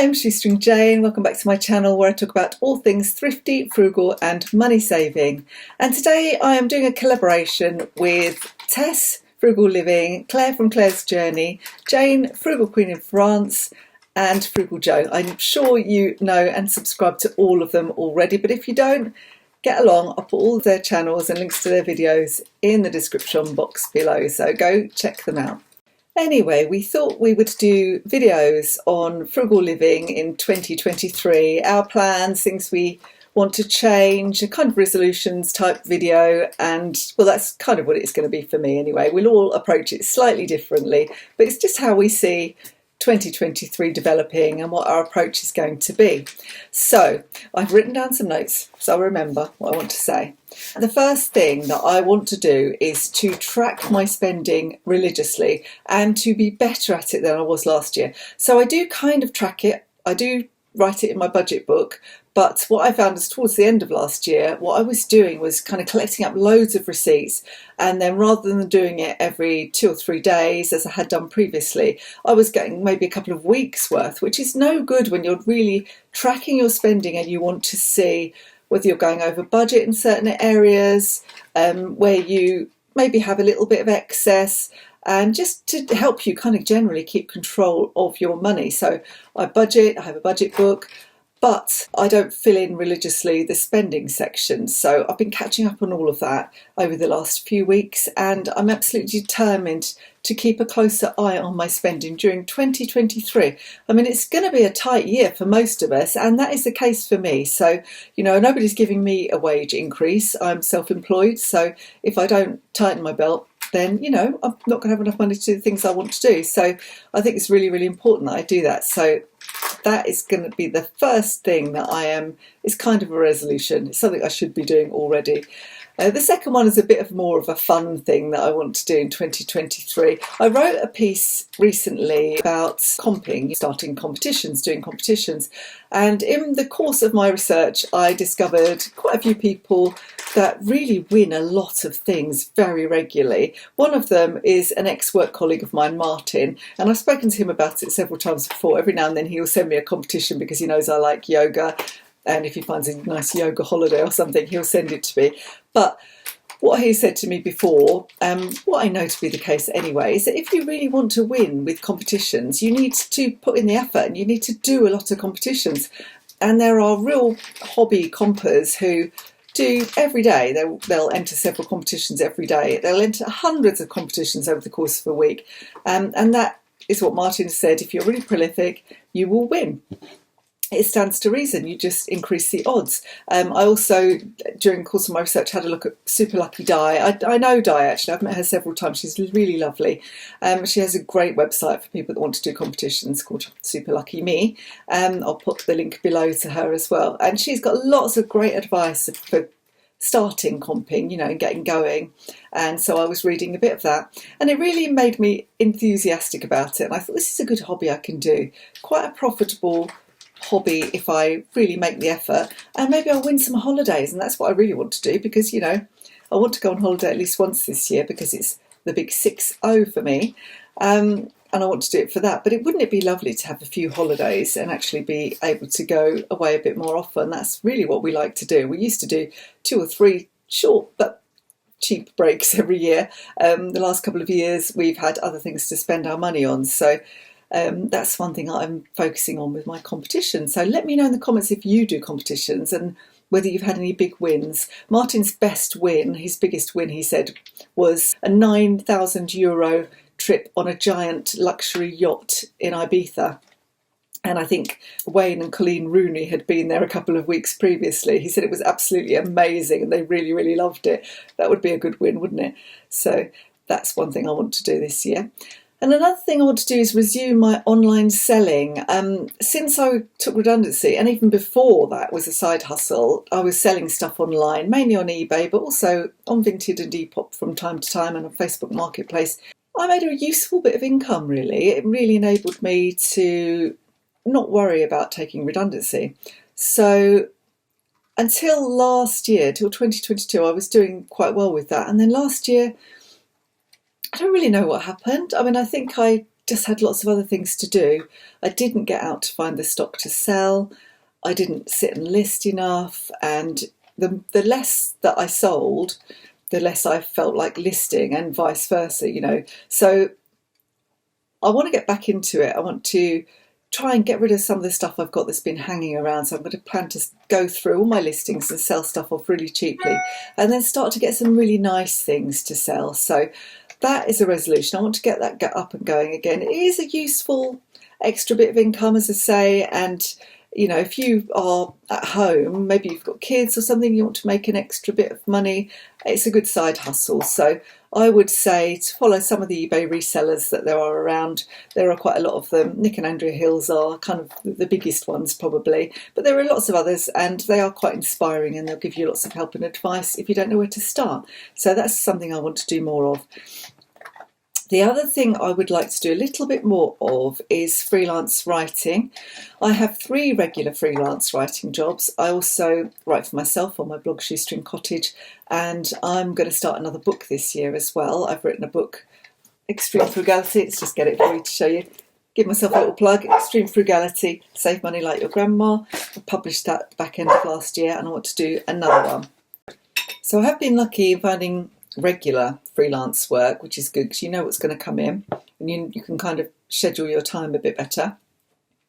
Hi, I'm Shoestring Jane. Welcome back to my channel where I talk about all things thrifty, frugal and money saving. And today I am doing a collaboration with Tess, Frugal Living, Claire from Claire's Journey, Jane, Frugal Queen in France, and Frugal Joe. I'm sure you know and subscribe to all of them already, but if you don't, get along. I'll put all their channels and links to their videos in the description box below, so go check them out. Anyway, we thought we would do videos on frugal living in 2023, our plans, things we want to change, a kind of resolutions type video, and well, that's kind of what it's going to be for me anyway. We'll all approach it slightly differently, but it's just how we see 2023 developing and what our approach is going to be. So I've written down some notes so I'll remember what I want to say. The first thing that I want to do is to track my spending religiously and to be better at it than I was last year. So I do kind of track it. I do write it in my budget book, but what I found is towards the end of last year, what I was doing was kind of collecting up loads of receipts, and then rather than doing it every 2 or 3 days as I had done previously, I was getting maybe a couple of weeks worth, which is no good when you're really tracking your spending and you want to see whether you're going over budget in certain areas, where you maybe have a little bit of excess, and just to help you kind of generally keep control of your money. So I budget, I have a budget book, but I don't fill in religiously the spending section. So I've been catching up on all of that over the last few weeks, and I'm absolutely determined to keep a closer eye on my spending during 2023. I mean, it's going to be a tight year for most of us, and that is the case for me. So, you know, nobody's giving me a wage increase. I'm self-employed, so if I don't tighten my belt, then, you know, I'm not going to have enough money to do the things I want to do. So I think it's really, really important that I do that. So that is going to be the first thing that it's kind of a resolution. It's something I should be doing already. The second one is a bit of more of a fun thing that I want to do in 2023. I wrote a piece recently about comping, starting competitions, doing competitions. And in the course of my research, I discovered quite a few people that really win a lot of things very regularly. One of them is an ex-work colleague of mine, Martin, and I've spoken to him about it several times before. Every now and then he'll send me a competition because he knows I like yoga, and if he finds a nice yoga holiday or something, he'll send it to me. But what he said to me before, what I know to be the case anyway, is that if you really want to win with competitions, you need to put in the effort and you need to do a lot of competitions. And there are real hobby compers who do every day. They'll enter several competitions every day. They'll enter hundreds of competitions over the course of a week. And that is what Martin said. If you're really prolific, you will win. It stands to reason, you just increase the odds. I also, during the course of my research, had a look at Super Lucky Di. I know Di, actually. I've met her several times. She's really lovely. She has a great website for people that want to do competitions called Super Lucky Me. I'll put the link below to her as well. And she's got lots of great advice for starting comping, you know, and getting going. And so I was reading a bit of that, and it really made me enthusiastic about it. And I thought, this is a good hobby I can do. Quite a profitable hobby if I really make the effort, and maybe I'll win some holidays, and that's what I really want to do, because, you know, I want to go on holiday at least once this year because it's the big 6-0 for me, and I want to do it for that. But wouldn't it be lovely to have a few holidays and actually be able to go away a bit more often? That's really what we like to do. We used to do 2 or 3 short but cheap breaks every year. The last couple of years we've had other things to spend our money on, so that's one thing I'm focusing on with my competition. So let me know in the comments if you do competitions and whether you've had any big wins. Martin's best win, his biggest win, he said, was a €9,000 trip on a giant luxury yacht in Ibiza. And I think Wayne and Colleen Rooney had been there a couple of weeks previously. He said it was absolutely amazing and they really, really loved it. That would be a good win, wouldn't it? So that's one thing I want to do this year. And another thing I want to do is resume my online selling. Since I took redundancy, and even before that was a side hustle, I was selling stuff online, mainly on eBay, but also on Vinted and Depop from time to time, and on Facebook Marketplace. I made a useful bit of income, really. It really enabled me to not worry about taking redundancy. So until last year, till 2022, I was doing quite well with that. And then last year, I don't really know what happened. I mean, I think I just had lots of other things to do. I didn't get out to find the stock to sell. I didn't sit and list enough, and the less that I sold, the less I felt like listing, and vice versa. So I want to get back into it. I want to try and get rid of some of the stuff I've got that's been hanging around. So I'm going to plan to go through all my listings and sell stuff off really cheaply, and then start to get some really nice things to sell. So that is a resolution. I want to get up and going again. It is a useful extra bit of income, as I say, and if you are at home, maybe you've got kids or something, you want to make an extra bit of money, it's a good side hustle. So I would say to follow some of the eBay resellers that there are around. There are quite a lot of them. Nick and Andrea Hills are kind of the biggest ones probably, but there are lots of others, and they are quite inspiring, and they'll give you lots of help and advice if you don't know where to start. So that's something I want to do more of. The other thing I would like to do a little bit more of is freelance writing. I have 3 regular freelance writing jobs. I also write for myself on my blog Shoestring Cottage, and I'm going to start another book this year as well. I've written a book, Extreme Frugality. Let's just get it for you to show you. Give myself a little plug, Extreme Frugality, Save Money Like Your Grandma. I published that back end of last year, and I want to do another one. So I have been lucky in finding regular freelance work, which is good because you know what's going to come in, and you can kind of schedule your time a bit better.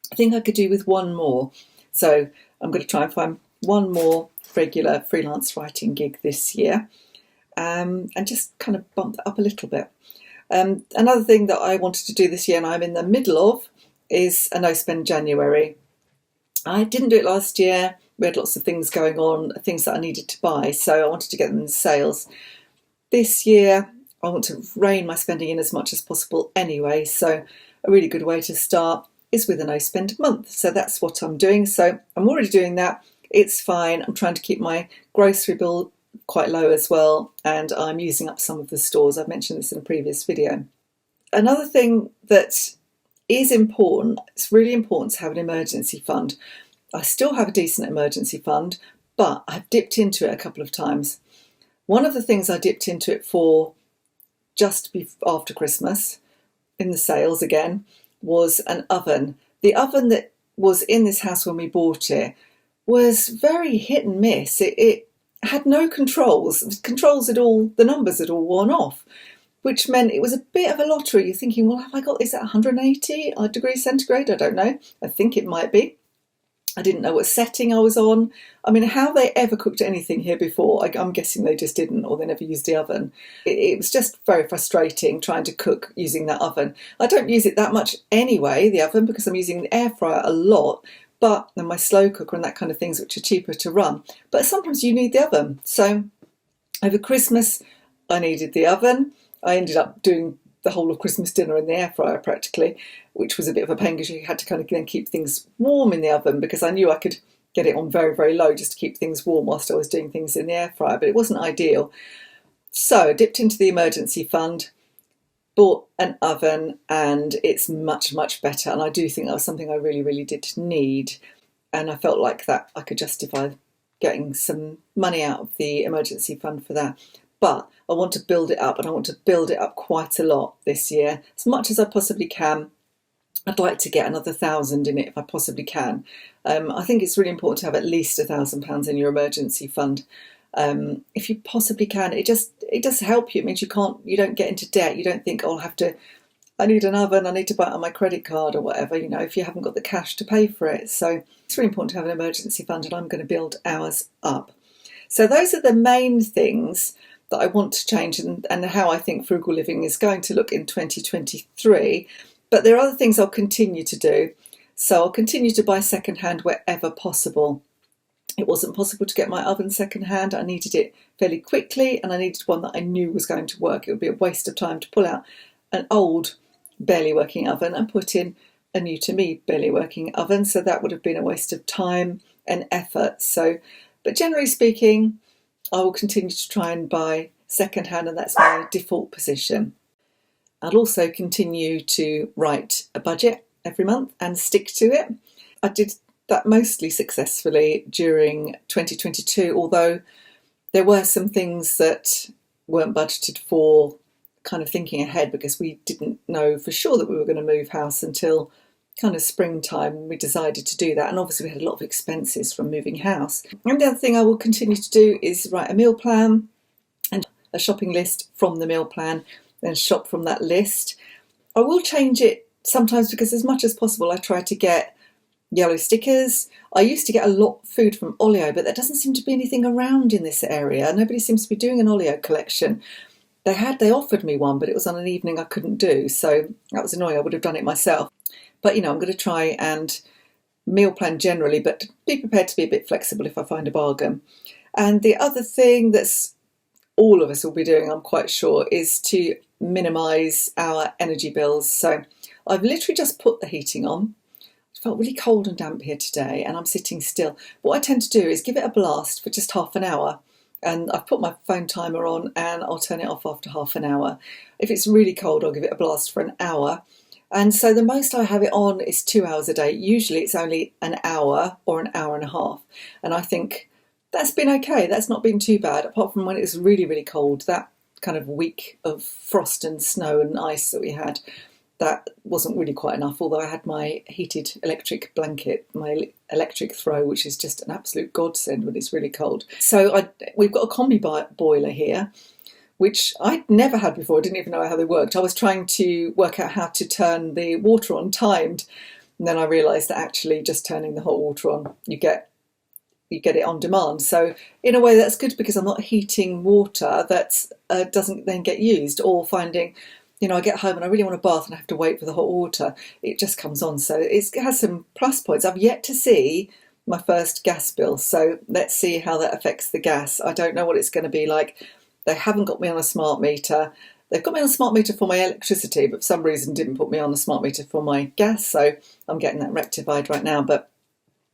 I think I could do with one more, so I'm going to try and find one more regular freelance writing gig this year, and just kind of bump that up a little bit. Another thing that I wanted to do this year, and I'm in the middle of, is a no-spend January. I didn't do it last year. We had lots of things going on, things that I needed to buy, so I wanted to get them in sales. This year, I want to rein my spending in as much as possible anyway, so a really good way to start is with a no-spend month. So that's what I'm doing. So I'm already doing that. It's fine. I'm trying to keep my grocery bill quite low as well, and I'm using up some of the stores. I've mentioned this in a previous video. Another thing that is important, it's really important to have an emergency fund. I still have a decent emergency fund, but I've dipped into it a couple of times. One of the things I dipped into it for just after Christmas, in the sales again, was an oven. The oven that was in this house when we bought it was very hit and miss. It had no controls. The numbers had all worn off, which meant it was a bit of a lottery. You're thinking, well, have I got this at 180 degrees centigrade? I don't know. I think it might be. I didn't know what setting I was on. I mean, how they ever cooked anything here before, I'm guessing they just didn't, or they never used the oven. It was just very frustrating trying to cook using that oven. I don't use it that much anyway, the oven, because I'm using the air fryer a lot, and my slow cooker and that kind of things, which are cheaper to run. But sometimes you need the oven. So over Christmas, I needed the oven. I ended up doing the whole of Christmas dinner in the air fryer practically, which was a bit of a pain because you had to kind of then keep things warm in the oven, because I knew I could get it on very, very low just to keep things warm whilst I was doing things in the air fryer, but it wasn't ideal. So I dipped into the emergency fund, bought an oven, and it's much, much better. And I do think that was something I really, really did need. And I felt like that I could justify getting some money out of the emergency fund for that. But I want to build it up, and I want to build it up quite a lot this year, as much as I possibly can. I'd like to get another 1,000 in it if I possibly can. I think it's really important to have at least £1,000 in your emergency fund. If you possibly can, it does help you. It means you don't get into debt. You don't think, oh, I need an oven, I need to buy it on my credit card or whatever, if you haven't got the cash to pay for it. So it's really important to have an emergency fund, and I'm going to build ours up. So those are the main things that I want to change, and how I think frugal living is going to look in 2023. But there are other things I'll continue to do. So I'll continue to buy secondhand wherever possible. It wasn't possible to get my oven secondhand. I needed it fairly quickly, and I needed one that I knew was going to work. It would be a waste of time to pull out an old, barely working oven and put in a new to me, barely working oven. So that would have been a waste of time and effort. But generally speaking, I will continue to try and buy secondhand, and that's my default position. I'll also continue to write a budget every month and stick to it. I did that mostly successfully during 2022, although there were some things that weren't budgeted for, kind of thinking ahead, because we didn't know for sure that we were going to move house until kind of springtime. We decided to do that, and obviously we had a lot of expenses from moving house. And the other thing I will continue to do is write a meal plan and a shopping list from the meal plan, then shop from that list. I will change it sometimes because as much as possible I try to get yellow stickers. I used to get a lot of food from Olio, but there doesn't seem to be anything around in this area. Nobody seems to be doing an Olio collection. They offered me one, but it was on an evening I couldn't do, so that was annoying. I would have done it myself. But, I'm going to try and meal plan generally, but be prepared to be a bit flexible if I find a bargain. And the other thing that's all of us will be doing, I'm quite sure, is to minimise our energy bills. So I've literally just put the heating on. It felt really cold and damp here today, and I'm sitting still. What I tend to do is give it a blast for just half an hour. And I've put my phone timer on, and I'll turn it off after half an hour. If it's really cold, I'll give it a blast for an hour. And so the most I have it on is 2 hours a day. Usually it's only an hour or an hour and a half. And I think that's been okay. That's not been too bad, apart from when it was really, really cold. That kind of week of frost and snow and ice that we had, that wasn't really quite enough, although I had my heated electric blanket, my electric throw, which is just an absolute godsend when it's really cold. So we've got a combi boiler here, which I'd never had before. I didn't even know how they worked. I was trying to work out how to turn the water on timed, and then I realised that actually just turning the hot water on, you get it on demand. So in a way that's good, because I'm not heating water that doesn't then get used, or finding, I get home and I really want a bath and I have to wait for the hot water. It just comes on. So it has some plus points. I've yet to see my first gas bill, so let's see how that affects the gas. I don't know what it's going to be like. They haven't got me on a smart meter. They've got me on a smart meter for my electricity, but for some reason didn't put me on a smart meter for my gas. So I'm getting that rectified right now. But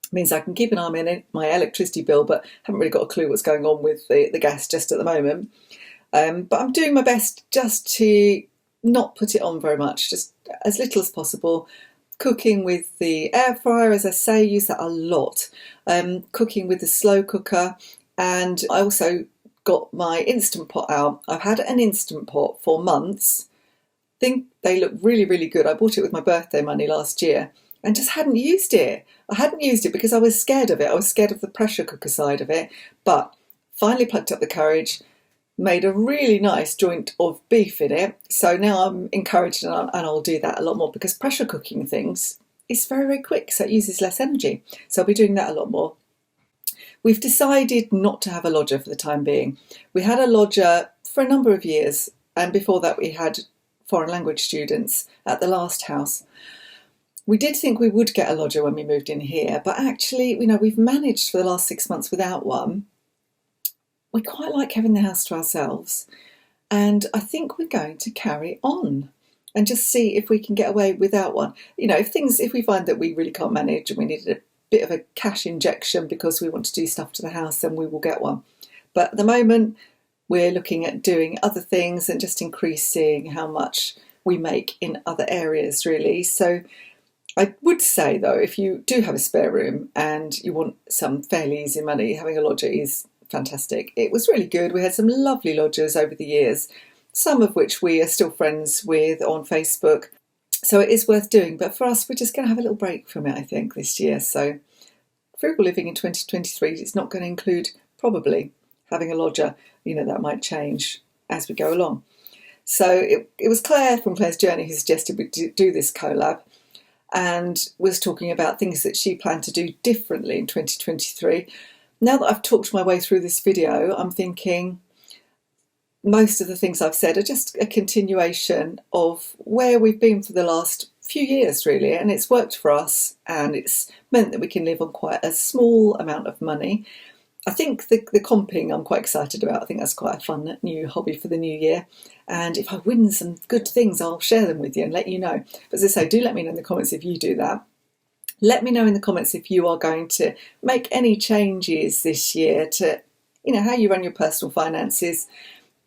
it means I can keep an eye on my electricity bill, but haven't really got a clue what's going on with the gas just at the moment. But I'm doing my best just to not put it on very much, just as little as possible. Cooking with the air fryer, as I say, use that a lot. Cooking with the slow cooker, and I also got my Instant Pot out. I've had an Instant Pot for months. I think they look really, really good. I bought it with my birthday money last year and just hadn't used it. I hadn't used it because I was scared of it. I was scared of the pressure cooker side of it, but finally plucked up the courage, made a really nice joint of beef in it. So now I'm encouraged, and I'll do that a lot more, because pressure cooking things is very, very quick, so it uses less energy. So I'll be doing that a lot more. We've decided not to have a lodger for the time being. We had a lodger for a number of years, and before that we had foreign language students at the last house. We did think we would get a lodger when we moved in here, but actually, we've managed for the last 6 months without one. We quite like having the house to ourselves, and I think we're going to carry on and just see if we can get away without one. If we find that we really can't manage and we need a bit of a cash injection because we want to do stuff to the house, then we will get one. But at the moment, we're looking at doing other things and just increasing how much we make in other areas, really. So I would say, though, if you do have a spare room and you want some fairly easy money, having a lodger is fantastic. It was really good. We had some lovely lodgers over the years, some of which we are still friends with on Facebook. So it is worth doing. But for us, we're just going to have a little break from it, I think, this year. So Frugal Living in 2023 is not going to include probably having a lodger. That might change as we go along. So it was Claire from Claire's Journey who suggested we do this collab, and was talking about things that she planned to do differently in 2023. Now that I've talked my way through this video, I'm thinking most of the things I've said are just a continuation of where we've been for the last few years, really, and it's worked for us, and it's meant that we can live on quite a small amount of money. I think the comping I'm quite excited about. I think that's quite a fun new hobby for the new year, and if I win some good things, I'll share them with you and let you know. But as I say, do let me know in the comments if you do that. Let me know in the comments if you are going to make any changes this year to, how you run your personal finances,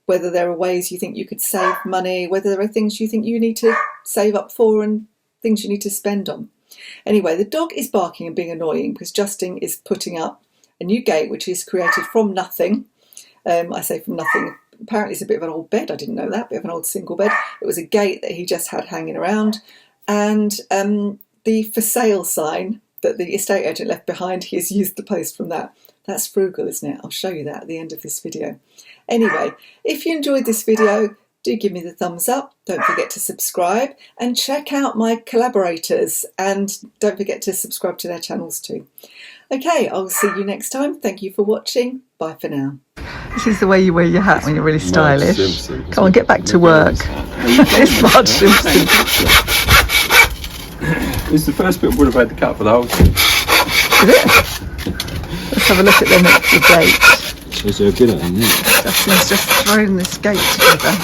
whether there are ways you think you could save money, whether there are things you think you need to save up for and things you need to spend on. Anyway, the dog is barking and being annoying because Justin is putting up a new gate which is created from nothing. I say from nothing. apparently it's a bit of an old bed. I didn't know that, bit of an old single bed. It was a gate that he just had hanging around, and the for sale sign that the estate agent left behind, he has used the post from that. That's frugal, isn't it? I'll show you that at the end of this video. Anyway, if you enjoyed this video, do give me the thumbs up. Don't forget to subscribe and check out my collaborators, and don't forget to subscribe to their channels too. Okay, I'll see you next time. Thank you for watching. Bye for now. This is the way you wear your hat when you're really stylish. Simpson. Come on, get back to work. It's Marge Simpson. It's the first bit would have had the cut for the whole thing. Is it? Let's have a look at them at the gate. Shows how good I am, isn't it? Justin's just thrown this gate together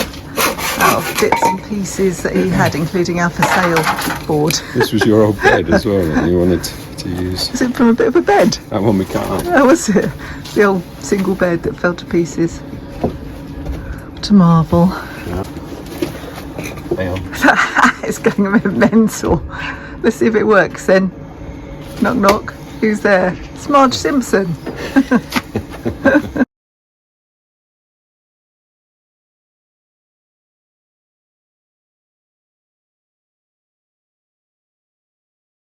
out of bits and pieces that he had, including our for sale board. This was your old bed as well that you wanted to use. Is it from a bit of a bed? That one we cut up. Oh, was it? The old single bed that fell to pieces. What a marvel. Yeah. Hang on. That hat is going a bit mental. Let's see if it works then. Knock knock. Who's there? It's Marge Simpson.